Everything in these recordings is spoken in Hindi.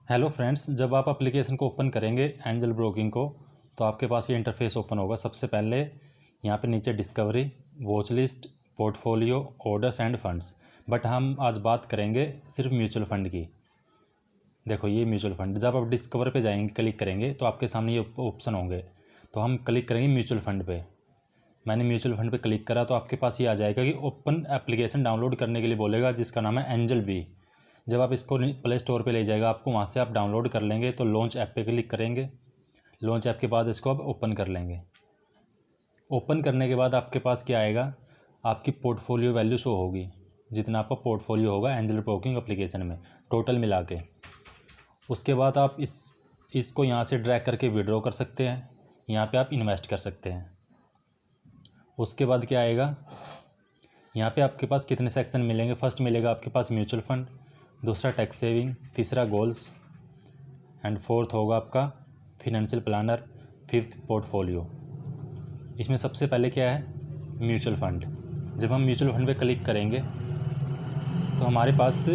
हेलो फ्रेंड्स, जब आप एप्लीकेशन को ओपन करेंगे एंजल ब्रोकिंग को, तो आपके पास ये इंटरफेस ओपन होगा। सबसे पहले यहाँ पे नीचे discovery, watch list, portfolio, orders end funds. But हम आज बात करेंगे सिर्फ म्यूचुअल फ़ंड की। देखो ये म्यूचुअल फ़ंड, जब आप डिस्कवर पे जाएंगे, क्लिक करेंगे तो आपके सामने ये ऑप्शन होंगे। तो हम क्लिक करेंगे म्यूचुअल फ़ंड पे। मैंने म्यूचुअल फ़ंड पे क्लिक करा तो आपके पास ये आ जाएगा कि ओपन एप्लीकेशन डाउनलोड करने के लिए बोलेगा, जिसका नाम है एंजल बी। जब आप इसको प्ले स्टोर पे ले जाएगा आपको, वहाँ से आप डाउनलोड कर लेंगे। तो लॉन्च ऐप पे क्लिक करेंगे। लॉन्च ऐप के बाद इसको आप ओपन कर लेंगे। ओपन करने के बाद आपके पास क्या आएगा, आपकी पोर्टफोलियो वैल्यू शो होगी, जितना आपका पोर्टफोलियो होगा एंजल ब्रोकिंग एप्लीकेशन में टोटल मिला के। उसके बाद आप इसको यहाँ से ड्रैग करके विड्रॉ कर सकते हैं। यहाँ पे आप इन्वेस्ट कर सकते हैं। उसके बाद क्या आएगा, यहाँ पे आपके पास कितने सेक्शन मिलेंगे। फर्स्ट मिलेगा आपके पास म्यूचुअल फ़ंड, दूसरा टैक्स सेविंग, तीसरा गोल्स एंड फोर्थ होगा आपका फिनेंशियल प्लानर, फिफ्थ पोर्टफोलियो। इसमें सबसे पहले क्या है, म्यूचुअल फ़ंड। जब हम म्यूचुअल फ़ंड पे क्लिक करेंगे तो हमारे पास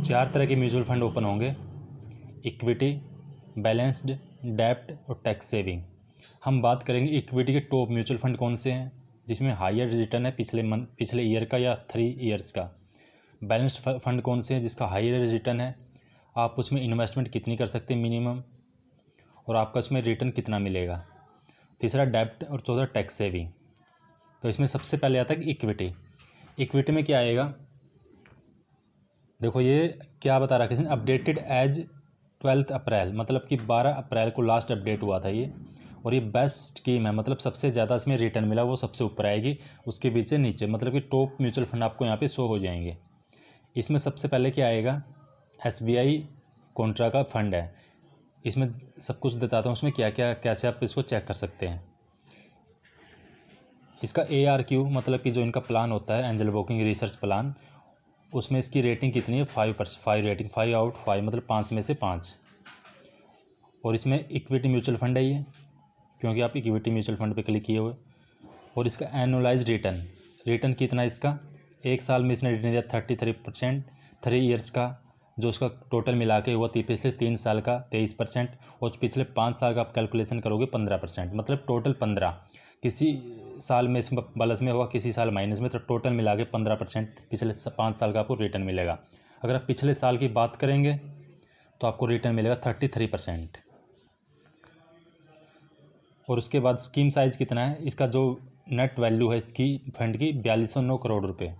4 तरह के म्यूचुअल फ़ंड ओपन होंगे: इक्विटी, बैलेंस्ड, डेब्ट और टैक्स सेविंग। हम बात करेंगे इक्विटी के टॉप म्यूचुअल फ़ंड कौन से हैं, जिसमें हायर रिटर्न है पिछले ईयर का या 3 ईयर्स का। बैलेंस्ड फंड कौन से हैं, जिसका हायर रिटर्न है, आप उसमें इन्वेस्टमेंट कितनी कर सकते हैं मिनिमम, और आपका उसमें रिटर्न कितना मिलेगा। तीसरा डेब्ट और चौथा टैक्स सेविंग। तो इसमें सबसे पहले आता है इक्विटी। इक्विटी में क्या आएगा, देखो ये क्या बता रहा है किसी ने, अपडेटेड एज 12 अप्रैल, मतलब कि 12 अप्रैल को लास्ट अपडेट हुआ था ये। और ये बेस्ट स्कीम है, मतलब सबसे ज़्यादा इसमें रिटर्न मिला वो सबसे ऊपर आएगी, उसके बीच से नीचे, मतलब कि टॉप म्यूचुअल फंड आपको यहाँ पे शो हो जाएंगे। इसमें सबसे पहले क्या आएगा, SBI कॉन्ट्रा का फंड है। इसमें सब कुछ बताता हूँ, उसमें क्या क्या कैसे आप इसको चेक कर सकते हैं। इसका ARQ मतलब कि जो इनका प्लान होता है एंजल ब्रोकिंग रिसर्च प्लान, उसमें इसकी रेटिंग कितनी है, 5 रेटिंग, 5/5, मतलब 5 में से 5। और इसमें इक्विटी म्यूचुअल फंड है ये, क्योंकि आप इक्विटी म्यूचुअल फंड पे क्लिक किए हुए। और इसका एनुअलाइज रिटर्न कितना है इसका, एक साल में इसने रिटर्न दिया 33%, 3 ईयर्स का जो उसका टोटल मिला के हुआ पिछले 3 साल का 23%, और पिछले 5 साल का आप कैलकुलेशन करोगे 15%, मतलब टोटल 15। किसी साल में इसमें प्लस में होगा, किसी साल माइनस में, तो टोटल मिला के 15% पिछले 5 साल का आपको रिटर्न मिलेगा। अगर आप पिछले साल की बात करेंगे तो आपको रिटर्न मिलेगा 33%। और उसके बाद स्कीम साइज़ कितना है, इसका जो नेट वैल्यू है इसकी फंड की 4209 करोड़ रुपए।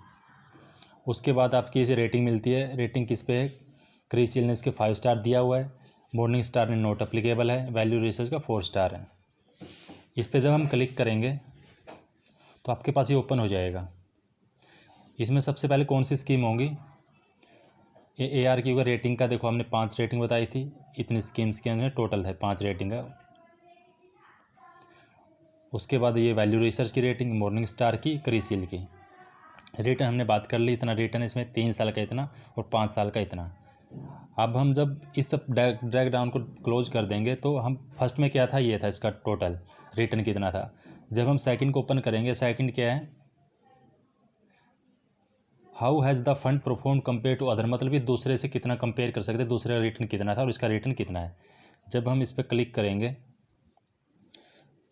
उसके बाद आपकी इसे रेटिंग मिलती है। रेटिंग किस पे है, क्रिसिल ने इसके 5 स्टार दिया हुआ है, मॉर्निंग स्टार ने नॉट अप्लीकेबल है, वैल्यू रिसर्च का 4 स्टार है। इस पर जब हम क्लिक करेंगे तो आपके पास ये ओपन हो जाएगा। इसमें सबसे पहले कौन सी स्कीम होंगी, ARQ का रेटिंग का देखो, हमने 5 रेटिंग बताई थी, इतनी स्कीम्स के अंदर टोटल है 5 रेटिंग है। उसके बाद ये वैल्यू रिसर्च की रेटिंग, मॉर्निंग स्टार की, क्रिसिल की। रिटर्न हमने बात कर ली, इतना रिटर्न इसमें 3 साल का इतना और 5 साल का इतना। अब हम जब इस सब ड्रैग डाउन को क्लोज कर देंगे तो हम फर्स्ट में क्या था, ये था इसका टोटल रिटर्न कितना था। जब हम सेकंड को ओपन करेंगे, सेकंड क्या है, how has the fund perform compare to other, मतलब ये दूसरे से कितना कंपेयर कर सकते हैं, दूसरे का रिटर्न कितना था और इसका रिटर्न कितना है। जब हम इस पर क्लिक करेंगे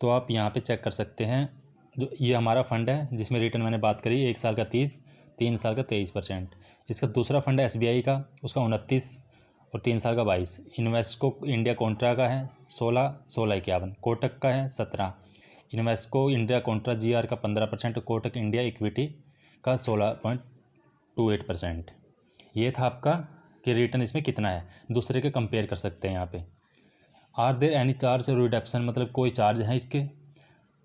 तो आप यहाँ पे चेक कर सकते हैं, जो ये हमारा फंड है जिसमें रिटर्न मैंने बात करी, 1 साल का 30, 3 साल का 23%। इसका दूसरा फंड है SBI का, उसका 29 और 3 साल का 22। इन्वेस्को इंडिया कॉन्ट्रा का है 16.51, कोटक का है 17, इन्वेस्को इंडिया कॉन्ट्रा GR का 15%, कोटक इंडिया इक्विटी का 16.28%। ये था आपका कि रिटर्न इसमें कितना है, दूसरे के कंपेयर कर सकते हैं यहाँ पे। आर देयर एनी चार्ज और रिडक्शन, मतलब कोई चार्ज है इसके,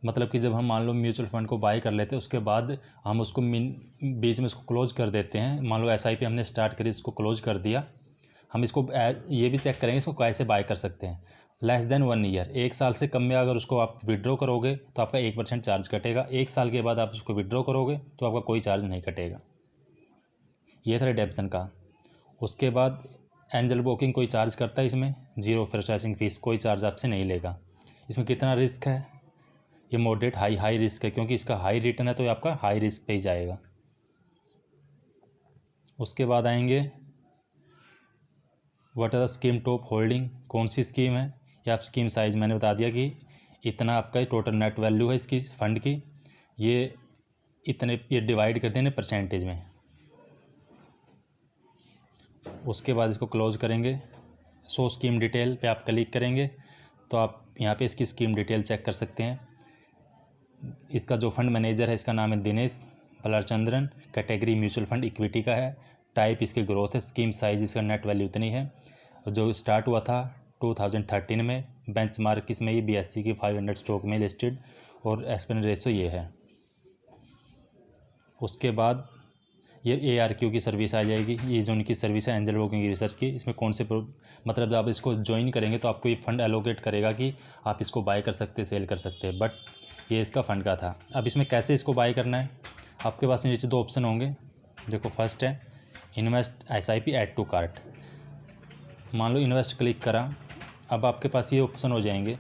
मतलब कि जब हम मान लो म्यूचुअल फंड को बाय कर लेते हैं, उसके बाद हम उसको बीच में इसको क्लोज कर देते हैं। मान लो SIP हमने स्टार्ट करी, इसको क्लोज कर दिया, हम इसको ये भी चेक करेंगे इसको कैसे बाय कर सकते हैं। लेस देन 1 ईयर, 1 साल से कम में अगर उसको आप विड्रॉ करोगे तो आपका 1% चार्ज कटेगा। 1 साल के बाद आप उसको विड्रॉ करोगे तो आपका कोई चार्ज नहीं कटेगा। ये था रिडेम्पशन का। उसके बाद एंजल ब्रोकिंग कोई चार्ज करता है इसमें, 0 प्रोसेसिंग फ़ीस, कोई चार्ज आपसे नहीं लेगा। इसमें कितना रिस्क है, ये मॉडरेट हाई रिस्क है, क्योंकि इसका हाई रिटर्न है तो ये आपका हाई रिस्क पे ही जाएगा। उसके बाद आएंगे what are the scheme top holding, कौन सी स्कीम है, या आप स्कीम साइज़ मैंने बता दिया कि इतना आपका टोटल नेट वैल्यू है इसकी फ़ंड की, ये इतने, ये डिवाइड कर देने परसेंटेज में। उसके बाद इसको क्लोज करेंगे। शो स्कीम डिटेल पे आप क्लिक करेंगे तो आप यहाँ पे इसकी स्कीम डिटेल चेक कर सकते हैं। इसका जो फंड मैनेजर है इसका नाम है Dinesh Balachandran, category mutual fund equity का है, टाइप इसकी ग्रोथ है, स्कीम साइज इसका नेट वैल्यू इतनी है, जो स्टार्ट हुआ था 2013 में, बेंचमार्क इसमें ये BSE की 500 स्टॉक में लिस्टेड, और एक्सपेंस रेशो ये है। उसके बाद ये ARQ की सर्विस आ जाएगी, ये जो उनकी सर्विस है एंजल ब्रोकिंग रिसर्च की। इसमें कौन से मतलब जब आप इसको ज्वाइन करेंगे तो आपको ये फंड एलोकेट करेगा कि आप इसको बाय कर सकते हैं, सेल कर सकते हैं, बट ये इसका फ़ंड का था। अब इसमें कैसे इसको बाय करना है, आपके पास नीचे 2 ऑप्शन होंगे। देखो, फर्स्ट है invest SIP add to cart. मान लो इन्वेस्ट क्लिक करा, अब आपके पास ये ऑप्शन हो जाएंगे।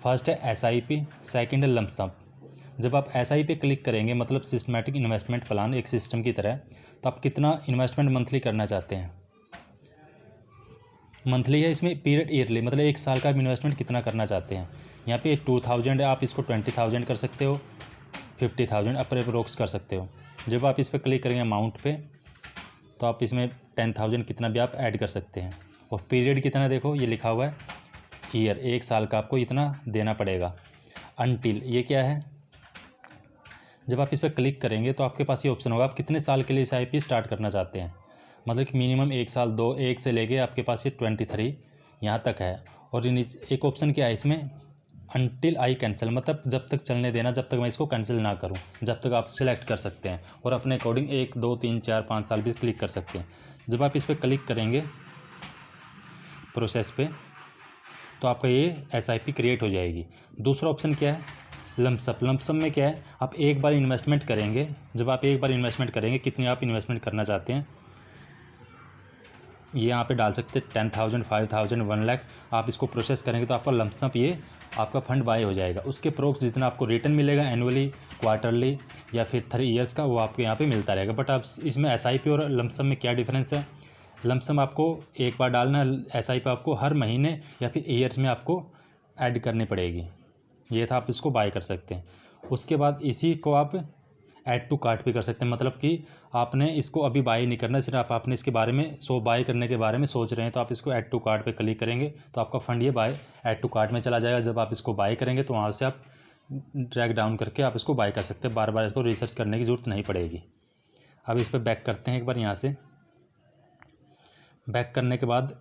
फर्स्ट है SIP, सेकेंड है लमसम। जब आप SI पे क्लिक करेंगे, मतलब सिस्टमेटिक इन्वेस्टमेंट प्लान, एक सिस्टम की तरह, तो आप कितना इन्वेस्टमेंट मंथली करना चाहते हैं। मंथली है, इसमें पीरियड ईयरली, मतलब 1 साल का आप इन्वेस्टमेंट कितना करना चाहते हैं। यहाँ पे 2000 है, आप इसको 20,000 कर सकते हो, 50,000 अप्रोक्स कर सकते हो। जब आप इस पर क्लिक करेंगे अमाउंट पे, तो आप इसमें 10,000 कितना भी आप ऐड कर सकते हैं। और पीरियड कितना, देखो ये लिखा हुआ है ईयर, 1 साल का आपको इतना देना पड़ेगा। अनटिल, ये क्या है, जब आप इस पर क्लिक करेंगे तो आपके पास ये ऑप्शन होगा आप कितने साल के लिए SIP स्टार्ट करना चाहते हैं। मतलब कि मिनिमम 1 साल, 2, 1 से लेके आपके पास ये 23 यहाँ तक है। और एक ऑप्शन क्या है इसमें, अनटिल आई कैंसिल, मतलब जब तक चलने देना, जब तक मैं इसको कैंसिल ना करूँ, जब तक आप सिलेक्ट कर सकते हैं। और अपने अकॉर्डिंग 1, 2, 3, 4, 5 साल भी क्लिक कर सकते हैं। जब आप इस पर क्लिक करेंगे प्रोसेस पे, तो आपका ये SIP क्रिएट हो जाएगी। दूसरा ऑप्शन क्या है, लमसम। लमसम में क्या है, आप एक बार इन्वेस्टमेंट करेंगे। जब आप एक बार इन्वेस्टमेंट करेंगे, कितनी आप इन्वेस्टमेंट करना चाहते हैं, ये यहाँ पे डाल सकते हैं, 10,000, 5,000, 1 लाख। आप इसको प्रोसेस करेंगे तो आपका लमसम ये आपका फंड बाय हो जाएगा। उसके प्रोक्स जितना आपको रिटर्न मिलेगा एनुअली, क्वार्टरली या फिर 3 ईयर्स का, वो आपको यहाँ पे मिलता रहेगा। बट आप इसमें SIP और लमसम में क्या डिफरेंस है, लमसम आपको एक बार डालना, SIP आपको हर महीने या फिर ईयर्स में आपको ऐड करनी पड़ेगी। ये था, आप इसको बाय कर सकते हैं। उसके बाद इसी को आप ऐड टू कार्ट भी कर सकते हैं, मतलब कि आपने इसको अभी बाय नहीं करना, सिर्फ आपने इसके बारे में बाय करने के बारे में सोच रहे हैं, तो आप इसको ऐड टू कार्ट पे क्लिक करेंगे तो आपका फंड ये बाय ऐड टू कार्ट में चला जाएगा। जब आप इसको बाय करेंगे तो वहाँ से आप ड्रैग डाउन करके आप इसको बाय कर सकते हैं, बार बार इसको रिसर्च करने की ज़रूरत नहीं पड़ेगी। अब इस पर बैक करते हैं एक बार, यहाँ से बैक करने के बाद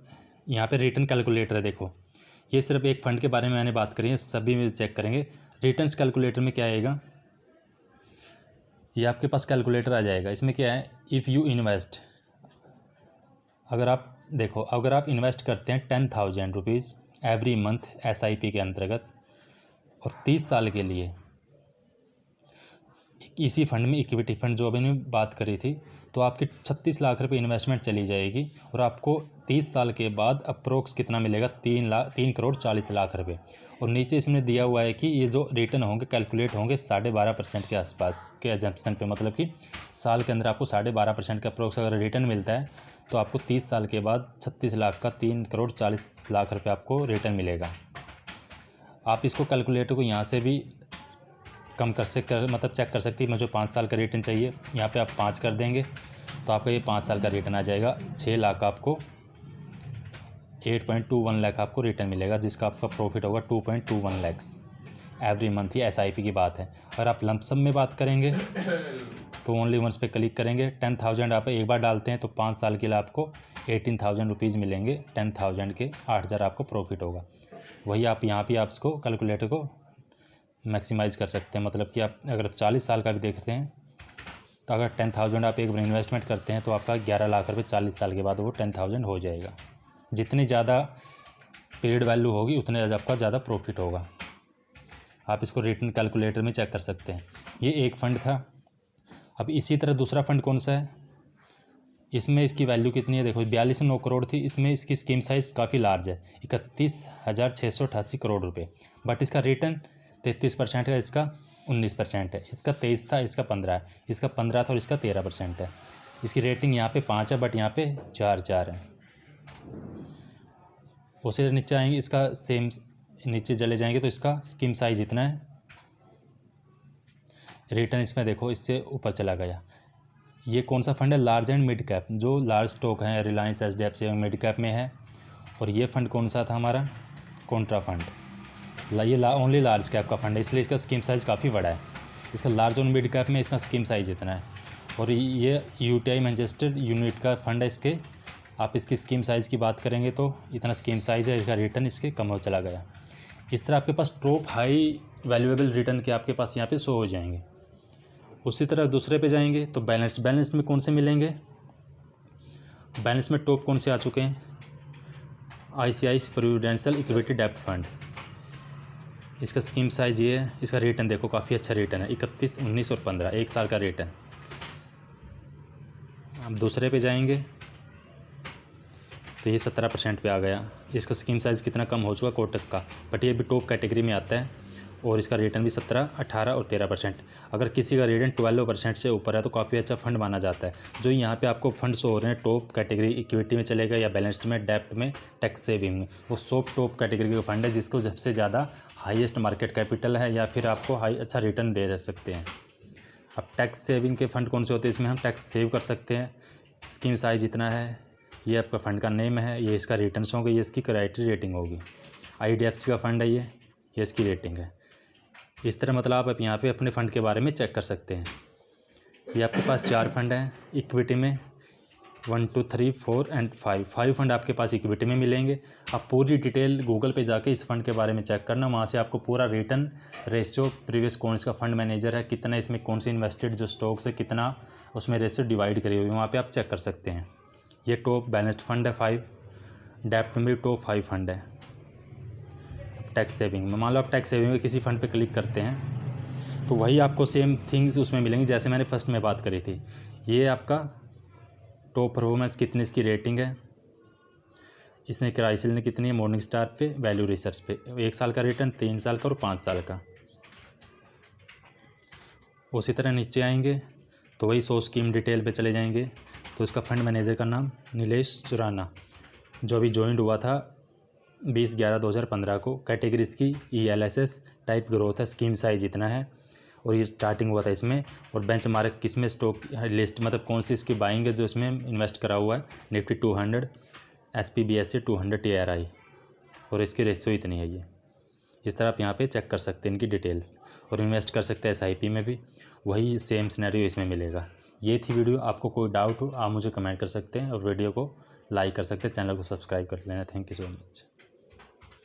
यहाँ पे रिटर्न कैलकुलेटर है। देखो, ये सिर्फ एक फ़ंड के बारे में मैंने बात करी है, सभी में चेक करेंगे। रिटर्न्स कैलकुलेटर में क्या आएगा, ये आपके पास कैलकुलेटर आ जाएगा। इसमें क्या है, इफ़ यू इन्वेस्ट, अगर आप देखो, अगर आप इन्वेस्ट करते हैं 10,000 रुपीज़ एवरी मंथ SIP के अंतर्गत, और 30 साल के लिए इसी फंड में, इक्विटी फंड जो अभी मैंने बात करी थी, तो आपकी 36 लाख रुपए इन्वेस्टमेंट चली जाएगी, और आपको 30 साल के बाद अप्रोक्स कितना मिलेगा, 3 करोड़ 40 लाख रुपए। और नीचे इसमें दिया हुआ है कि ये जो रिटर्न होंगे कैलकुलेट होंगे 12.5% के आसपास के एजम्पशन पे, मतलब कि साल के अंदर आपको 12.5% का अप्रोक्स अगर रिटर्न मिलता है तो आपको 30 साल के बाद 36 लाख का 3 करोड़ 40 लाख रुपये आपको रिटर्न मिलेगा। आप इसको कैलकुलेटर को यहाँ से भी कम मतलब चेक कर सकती है। मुझे 5 साल का रिटर्न चाहिए, यहाँ पे आप 5 कर देंगे तो आपका ये 5 साल का रिटर्न आ जाएगा। 6 लाख आपको 8.21 लाख आपको रिटर्न मिलेगा, जिसका आपका प्रॉफिट होगा 2.21 लैक्स एवरी मंथ। ये SIP की बात है। अगर आप लमसम में बात करेंगे तो ओनली वंस पे क्लिक करेंगे, 10,000 आप एक बार डालते हैं तो 5 साल के लिए आपको 18,000 रुपीज़ मिलेंगे। 10,000 के 8,000 आपको प्रॉफिट होगा। वही आप यहाँ पे आप इसको कैलकुलेटर को मैक्सिमाइज़ कर सकते हैं, मतलब कि आप अगर 40 साल का भी देखते हैं तो अगर 10,000 आप एक बार इन्वेस्टमेंट करते हैं तो आपका 11 लाख रुपये 40 साल के बाद वो 10,000 हो जाएगा। जितनी ज़्यादा पीरियड वैल्यू होगी उतने आपका ज़्यादा प्रॉफिट होगा। आप इसको रिटर्न कैलकुलेटर में चेक कर सकते हैं। ये एक फ़ंड था। अब इसी तरह दूसरा फ़ंड कौन सा है, इसमें इसकी वैल्यू कितनी है, देखो 4209 करोड़ थी। इसमें इसकी स्कीम साइज़ काफ़ी लार्ज है, 31,688 करोड़ रुपये। बट इसका रिटर्न 33% है, इसका 19% है, इसका 23 था, इसका 15 है, इसका 15 था और इसका 13% है। इसकी रेटिंग यहाँ पे 5 है, बट यहाँ पे 4 है। उसी नीचे आएंगे, इसका सेम नीचे चले जाएंगे तो इसका स्कीम साइज इतना है। रिटर्न इसमें देखो इससे ऊपर चला गया। ये कौन सा फंड है? लार्ज एंड मिड कैप, जो लार्ज स्टॉक है रिलायंस, HDFC मिड कैप में है। और ये फंड कौन सा था हमारा? Contra fund. ये ओनली लार्ज कैप का फंड है, इसलिए इसका स्कीम साइज़ काफ़ी बड़ा है। इसका लार्ज और मिड कैप में इसका स्कीम साइज इतना है। और ये UTI मैनचेस्टर यूनिट का फंड है। इसके आप इसकी स्कीम साइज़ की बात करेंगे तो इतना स्कीम साइज़ है, इसका रिटर्न इसके कम हो चला गया। इस तरह आपके पास टॉप हाई वैल्यूएबल रिटर्न के आपके पास यहाँ पे शो हो जाएंगे। उसी तरह दूसरे पे जाएंगे तो बैलेंस में कौन से मिलेंगे? बैलेंस में टॉप कौन से आ चुके हैं? ICICI प्रोविडेंशियल इक्विटी डेब्ट फंड। इसका स्कीम साइज़ ये है। इसका रिटर्न देखो काफ़ी अच्छा रिटर्न है, 31, 19 और 15, 1 साल का रिटर्न। अब दूसरे पे जाएंगे तो ये 17% पे आ गया। इसका स्कीम साइज़ कितना कम हो चुका कोटक का, बट ये भी टॉप कैटेगरी में आता है। और इसका रिटर्न भी 17, 18 और 13%। अगर किसी का रिटर्न 12% से ऊपर है तो काफ़ी अच्छा फंड माना जाता है। जो यहाँ पे आपको फंड्स हो रहे हैं टॉप कैटेगरी, इक्विटी में चलेगा या बैलेंस्ड में, डेब्ट में, टैक्स सेविंग में, वो सब टॉप कैटेगरी का फंड है जिसको सबसे ज़्यादा हाईएस्ट मार्केट कैपिटल है या फिर आपको अच्छा रिटर्न दे सकते हैं। अब टैक्स सेविंग के फंड कौन से होते हैं? इसमें हम टैक्स सेव कर सकते हैं। स्कीम साइज इतना है। ये आपका फ़ंड का नेम है, ये इसका रिटर्न्स होंगे, ये इसकी क्राइटेरिया रेटिंग होगी। IDFC का फ़ंड है ये इसकी रेटिंग है। इस तरह मतलब आप यहाँ पे अपने फ़ंड के बारे में चेक कर सकते हैं। ये आपके पास 4 फंड हैं इक्विटी में, 1, 2, 3, 4 एंड 5 फंड आपके पास इक्विटी में मिलेंगे। आप पूरी डिटेल गूगल पे जाके इस फंड के बारे में चेक करना, वहाँ से आपको पूरा रिटर्न रेशियो, प्रीवियस कौन सा फंड मैनेजर है, कितना इसमें कौन सी इन्वेस्टेड जो स्टॉक्स है, कितना उसमें रेशियो डिवाइड करी हुई, वहाँ पे आप चेक कर सकते हैं। ये टॉप बैलेंस्ड फंड है 5, डेब्ट में भी टॉप 5 फंड है। टैक्स सेविंग में मान लो आप टैक्स सेविंग में किसी फंड पे क्लिक करते हैं तो वही आपको सेम थिंग्स उसमें मिलेंगी जैसे मैंने फर्स्ट में बात करी थी। ये आपका टॉप परफॉर्मेंस कितनी इसकी रेटिंग है, इसने क्राइसिल ने कितनी है, मॉर्निंग स्टार पे, वैल्यू रिसर्च पे, 1 साल का रिटर्न, 3 साल का और 5 साल का। उसी तरह नीचे आएंगे तो वही 100 स्कीम डिटेल पे चले जाएंगे तो इसका फंड मैनेजर का नाम नीलेश सुराना, जो अभी ज्वाइंट हुआ था 20/11/2015 को। कैटेगरी इसकी ELSS टाइप ग्रोथ है, स्कीम साइज इतना है और ये स्टार्टिंग हुआ था इसमें। और बेंचमार्क किस में स्टॉक लिस्ट मतलब कौन सी इसकी बाइंग है जो इसमें इन्वेस्ट करा हुआ है, निफ्टी 200, SP BSE 200 TRI और इसकी रेशियो इतनी है। ये इस तरह आप यहाँ पे चेक कर सकते हैं इनकी डिटेल्स और इन्वेस्ट कर सकते हैं SIP में भी, वही सेम सिनेरियो इसमें मिलेगा। ये थी वीडियो। आपको कोई डाउट हो आप मुझे कमेंट कर सकते हैं और वीडियो को लाइक कर सकते हैं, चैनल को सब्सक्राइब कर लेना। Thank you so much.